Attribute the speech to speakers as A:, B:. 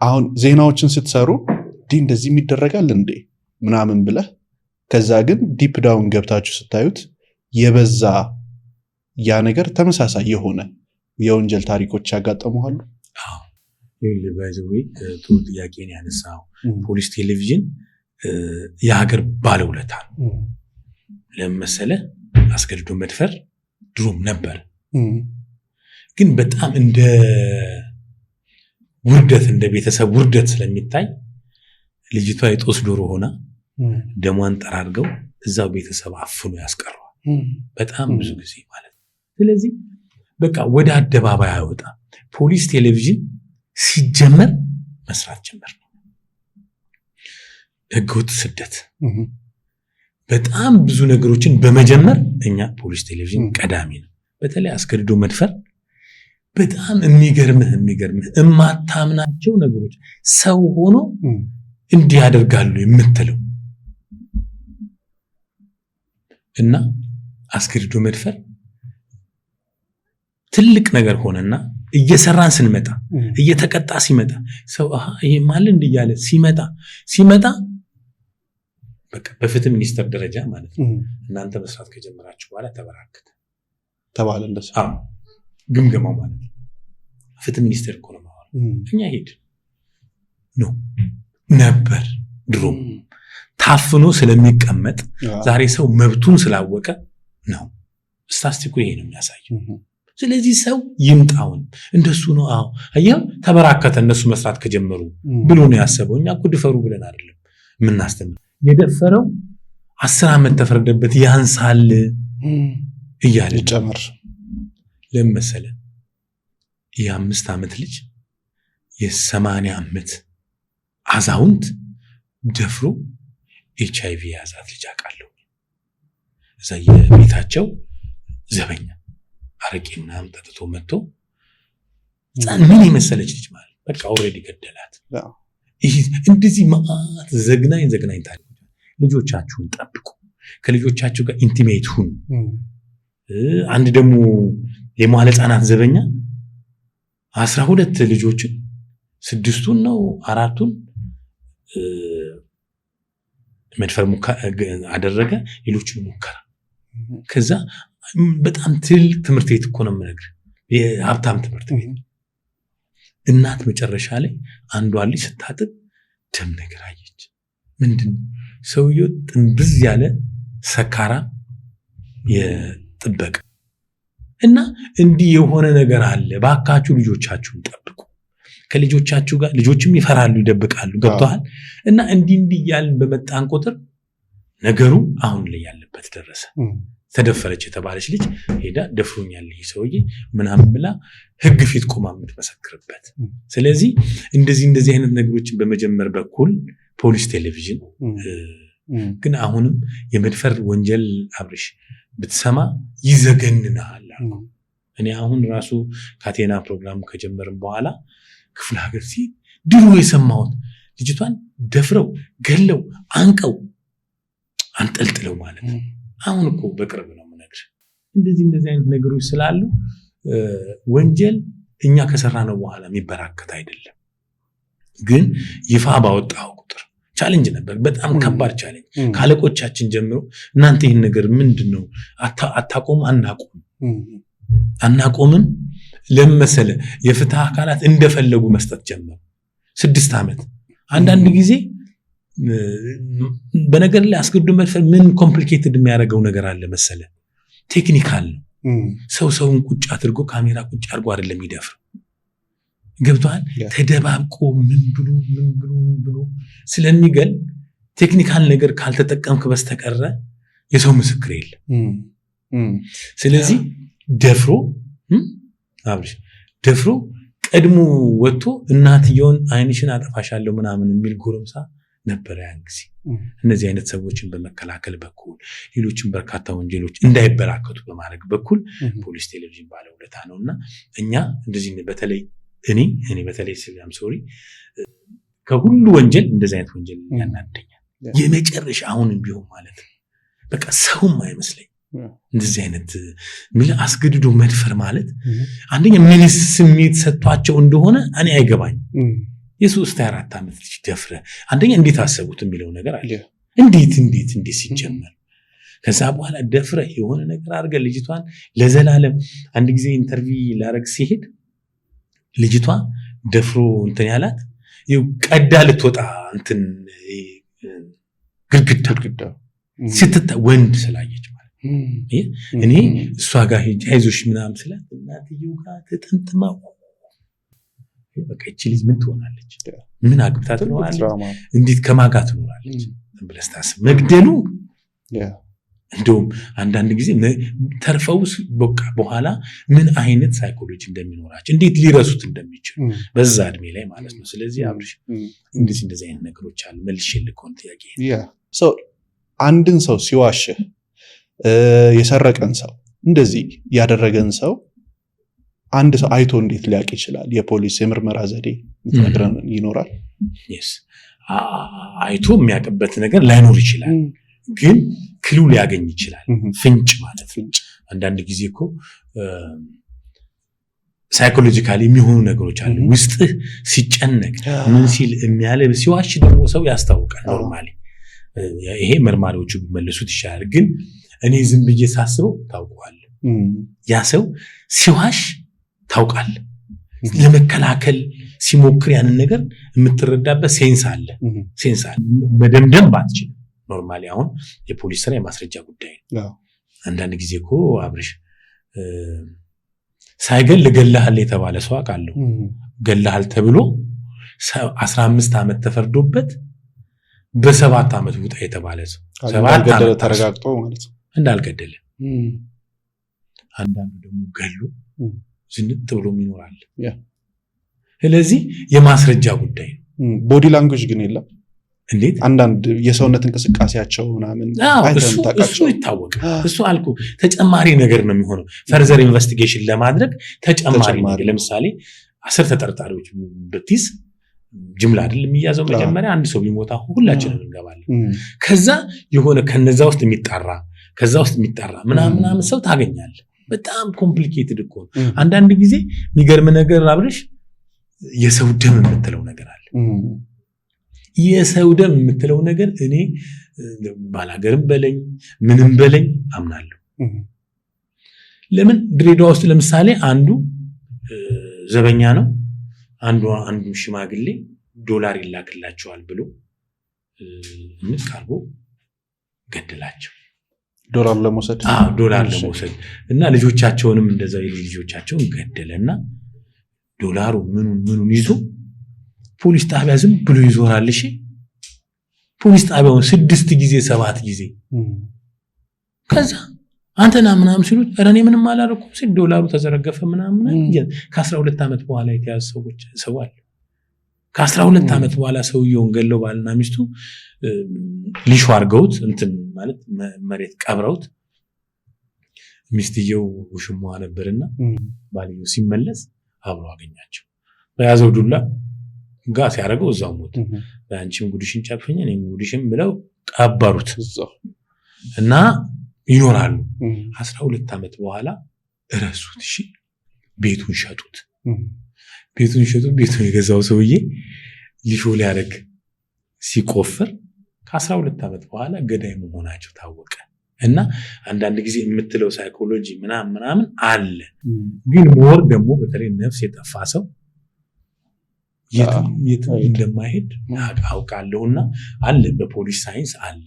A: አሁን ዜናዎችን ስትሰሩ እንደዚህ የሚደረጋል እንዴ ምናምን ብለህ ከዛ ግን ዲፕ ዳውን ገብታችሁ ስታዩት የበዛ ያ ነገር ተመሳሳይ የሆነ የወንጀል ታሪኮች ያጋጠሙሃል።
B: አዎ ባይዘዌ ጥሩ ጥያቄ ነው ያነሳው። ፖሊስ ቴሌቪዥን የሀገር ባለውለታ ነው። ለምሳሌ አስገድዶ መድፈር ድሮም ነበር፣ ግን በጣም እንደ ውርደት እንደ ቤተሰብ ውርደት ስለሚታይ ልጅቷ የጦስ ዶሮ ሆና ደሟን ጠራርገው እዛው ቤተሰብ አፍኖ ያስቀረዋል በጣም ብዙ ጊዜ ማለት ነው። ስለዚህ በቃ ወደ አደባባይ አይወጣ። ፖሊስ ቴሌቪዥን ሲጀመር መስራት ጀመር ነው። ህገወጥ ስደት በጣም ብዙ ነገሮችን በመጀመር እኛ ፖሊስ ቴሌቪዥን ቀዳሚ ነው። በተለይ አስገድዶ መድፈር በጣም የሚገርምህ እማታምናቸው ነገሮች ሰው ሆኖ እንዲህ ያደርጋሉ የምትለው እና አስገድዶ መድፈር ትልቅ ነገር ሆነና እየሰራን ስንመጣ እየተቀጣ ሲመጣ ሰው ይሄ ማለት እንዲያለ ሲመጣ በቃ በፍትህ ሚኒስተር ደረጃ ማለት ነው እናንተ መስራት ከጀመራችሁ በኋላ ተባለ እንደሱ ግምገማው ማለት ነው። ፍትህ ሚኒስተር እኮ ነው ማለት እኛ ሄድ ነው ነበር ድሮ ታፍኖ ስለሚቀመጥ ዛሬ ሰው መብቱን ስላወቀ ነው። ስታስቲኩ ይሄ ነው የሚያሳየው። ስለዚህ ሰው ይምጣውን እንደሱ ነው። አያው ተበራከተ እነሱ መስራት ከጀመሩ ብሎ ነው ያሰበው። እኛ እኮ ድፈሩ ብለን አይደለም የምናስተምር። የደፈረው 10 ዓመት ተፈረደበት ያንሳል እያለ
A: ጨመር
B: ለምሳሌ የ5 ዓመት ልጅ የ80 ዓመት አዛውንት ደፍሮ HIV ያዛት ልጅ አውቃለሁ። እዛ የቤታቸው ዘበኛ አረቄና አምጥቶ መጥቶ ምን የመሰለች ልጅ ማለት በቃ ኦሬዲ ገደላት። እንደዚህ ማለት ዘግናኝ ታሪክ። ልጆቻችሁን ጠብቁ፣ ከልጆቻችሁ ጋር ኢንቲሜት ሁኑ። አንድ ደግሞ የመዋለ ሕፃናት ዘበኛ 12 ልጆችን 6ቱን ነው 4ቱን መድፈር አደረገ፣ ሌሎችን ሙከራ። ከዛ በጣም ትልቅ ትምህርት ቤት እኮ ነው የምነግርህ፣ የሀብታም ትምህርት ቤት። እናት መጨረሻ ላይ አንዷ ልጅ ስታጥብ ደም ነገር አየች። ምንድነው ሰውየው ጥንብዝ ያለ ሰካራ የጥበቃ እና እንዲህ የሆነ ነገር አለ። ባካችሁ ልጆቻችሁን ጠብቁ። ከልጆቻችሁ ጋር ልጆችም ይፈራሉ፣ ይደብቃሉ። ገብቷል። እና እንዲህ ያልን በመጣን ቁጥር ነገሩ አሁን ላይ ያለበት ደረሰ። ተደፈረች የተባለች ልጅ ሄዳ ደፍሮኛል ይሄ ሰውዬ ምናምን ብላ ህግ ፊት ቆማ የምትመሰክርበት። ስለዚህ እንደዚህ አይነት ነገሮችን በመጀመር በኩል ፖሊስ ቴሌቪዥን ግን አሁንም የመድፈር ወንጀል አብርሽ ብትሰማ ይዘገንናል። እኔ አሁን ራሱ ካቴና ፕሮግራም ከጀመርን በኋላ ክፍለ ሀገር ድሮ የሰማሁት ልጅቷን ደፍረው ገለው አንቀው አንጠልጥለው ማለት ነው። አሁን እኮ በቅርብ ነው የምነግርህ። እንደዚህ አይነት ነገሮች ስላሉ ወንጀል እኛ ከሰራነው በኋላ የሚበራከት አይደለም። ግን ይፋ ባወጣው ቁጥር ቻሌንጅ ነበር፣ በጣም ከባድ ቻሌንጅ። ካለቆቻችን ጀምሮ እናንተ ይህን ነገር ምንድነው አታቆም? አናቆምም። ለምሳሌ የፍትህ አካላት እንደፈለጉ መስጠት ጀመሩ። 6 ዓመት አንዳንድ ጊዜ በነገር ላይ አስገድዶ መድፈር ምን ኮምፕሊኬትድ የሚያደርገው ነገር አለ መሰለ? ቴክኒካል ነው። ሰውን ቁጭ አድርጎ ካሜራ ቁጭ አድርጎ አይደለም ይደፍር። ገብቷል? ተደባብቆ ምን ብሎ ስለሚገል ቴክኒካል ነገር ካልተጠቀምክ በስተቀረ የሰው ምስክር የለም። ስለዚህ ደፍሮ ቀድሞ ወጥቶ እናትየውን አይንሽን አጠፋሻለሁ ምናምን የሚል ጎረምሳ ነበር ያን ጊዜ። እነዚህ አይነት ሰዎችን በመከላከል በኩል ሌሎችን በርካታ ወንጀሎች እንዳይበራከቱ በማድረግ በኩል ፖሊስ ቴሌቪዥን ባለውለታ ነውና እኛ እንደዚህ በተለይ እኔ በተለይ ሲያም ሶሪ ከሁሉ ወንጀል እንደዚህ አይነት ወንጀል ያናደኛል። የመጨረሻ አሁንም ቢሆን ማለት ነው በቃ ሰውም አይመስለኝ እንደዚህ አይነት አስገድዶ መድፈር ማለት አንደኛ ምን ስሜት ሰጥቷቸው እንደሆነ እኔ አይገባኝ። የ3-4 ዓመት ልጅ ደፍረ አንደኛ እንዴት አሰቡት የሚለው ነገር አለ። እንዴት ሲጀመር ከዛ በኋላ ደፍረ የሆነ ነገር አድርገ ልጅቷን ለዘላለም አንድ ጊዜ ኢንተርቪው ላረግ ሲሄድ ልጅቷ ደፍሮ እንትን ያላት ቀዳ ልትወጣ እንትን ግድግዳ ስትታ ወንድ ስላየች ማለት እኔ እሷ ጋር ሄጄ አይዞሽ ምናምን ስላት እናትየው ጋር ተጠምጥማ በቃ እቺ ልጅ ምን ትሆናለች? ምን አግብታ ትኖራለች? እንዴት ከማጋ ትኖራለች ብለህ ታስብ። መግደሉ እንደውም አንዳንድ ጊዜ ተርፈውስ በቃ በኋላ ምን አይነት ሳይኮሎጂ እንደሚኖራቸው እንዴት ሊረሱት እንደሚችሉ በዛ እድሜ ላይ ማለት ነው። ስለዚህ አብርሽ እንደዚህ አይነት ነገሮች አሉ። መልሼልህ ኮን ጥያቄ
A: አንድን ሰው ሲዋሽህ የሰረቀን ሰው እንደዚህ ያደረገን ሰው አንድ ሰው አይቶ እንዴት ሊያውቅ ይችላል? የፖሊስ የምርመራ ዘዴ ምትነግረን ይኖራል?
B: አይቶ የሚያውቅበት ነገር ላይኖር ይችላል፣ ግን ክሉ ሊያገኝ ይችላል። ፍንጭ ማለት አንዳንድ ጊዜ እኮ ሳይኮሎጂካሊ የሚሆኑ ነገሮች አሉ። ውስጥህ ሲጨነቅ ምን ሲል የሚያለብ ሲዋሽ ደግሞ ሰው ያስታውቃል። ኖርማሊ ይሄ መርማሪዎቹ ቢመልሱት ይሻላል፣ ግን እኔ ዝም ብዬ ሳስበው ታውቀዋለህ። ያ ሰው ሲዋሽ ታውቃለህ። ለመከላከል ሲሞክር ያንን ነገር የምትረዳበት ሴንስ አለ። መደምደም ባትችል ኖርማሊ አሁን የፖሊስ ስራ የማስረጃ ጉዳይ ነው። አንዳንድ ጊዜ እኮ አብርሽ ሳይገል ገለሃል የተባለ ሰው አውቃለሁ። ገለሃል ተብሎ 15 ዓመት ተፈርዶበት በ7 ዓመት ውጣ የተባለ ሰው 7 ዓመት
A: ተረጋግጦ ማለት ነው
B: እንዳልገደለ። አንዳንዱ ደግሞ ገሎ ዝንጥ ብሎ ይኖራል። ስለዚህ የማስረጃ ጉዳይ ነው።
A: ቦዲ ላንጉዌጅ ግን የለም።
B: እንዴት
A: አንዳንድ የሰውነት እንቅስቃሴያቸው ምናምን
B: እሱ ይታወቃል። እሱ አልኩ ተጨማሪ ነገር ነው የሚሆነው። ፈርዘር ኢንቨስቲጌሽን ለማድረግ ተጨማሪ ነገር። ለምሳሌ 10 ተጠርጣሪዎች ብትይዝ ጅምላ አይደል የሚያዘው? መጀመሪያ አንድ ሰው ቢሞታ ሁላችንም እንገባለን። ከዛ የሆነ ከነዛ ውስጥ የሚጣራ ከዛ ውስጥ የሚጣራ ምናምን ሰው ታገኛለህ። በጣም ኮምፕሊኬትድ እኮ ነው። አንዳንድ ጊዜ የሚገርም ነገር አብርሽ የሰው ደም የምትለው ነገር አለ። የሰው ደም የምትለው ነገር እኔ ባላገርም በለኝ ምንም በለኝ አምናለሁ። ለምን ድሬዳዋ ውስጥ ለምሳሌ አንዱ ዘበኛ ነው፣ አንዱ ሽማግሌ ዶላር ይላክላቸዋል ብሎ ቀርቦ ገደላቸው።
A: ዶላር ለመውሰድ
B: እና ልጆቻቸውንም እንደዛው ልጆቻቸውን ገደለና ዶላሩ ምኑን ይዞ ፖሊስ ጣቢያ ዝም ብሎ ይዞራል። እሺ ፖሊስ ጣቢያውን 6 ጊዜ 7 ጊዜ ከዛ አንተና ምናምን ሲሉት ኧረ እኔ ምንም አላደረኩም ሲል ዶላሩ ተዘረገፈ ምናምን። ከ12 ዓመት በኋላ የተያዙ ሰው አለ። ከ12 ዓመት በኋላ ሰውየውን ገለው ባልና ሚስቱ ሊሾ አድርገውት እንትን ማለት መሬት ቀብረውት ሚስትየው ውሽማዋ ነበርና ባልየው ሲመለስ አብሮ አገኛቸው። በያዘው ዱላ ጋር ሲያደርገው እዛው ሞት። በአንቺም ጉድሽን ጨፍኝ እኔም ጉድሽን ብለው ቀበሩት እና ይኖራሉ። 12 ዓመት በኋላ እረሱት። እሺ ቤቱን ሸጡት። ቤቱን የገዛው ሰውዬ ሊሾ ሊያደርግ ሲቆፍር ከ12 ዓመት በኋላ ገዳይ መሆናቸው ታወቀ። እና አንዳንድ ጊዜ የምትለው ሳይኮሎጂ ምናምን አለ። ግን ሞር ደግሞ በተለይ ነፍስ የጠፋ ሰው የትም እንደማይሄድ አውቃለሁና አለ። በፖሊስ ሳይንስ አለ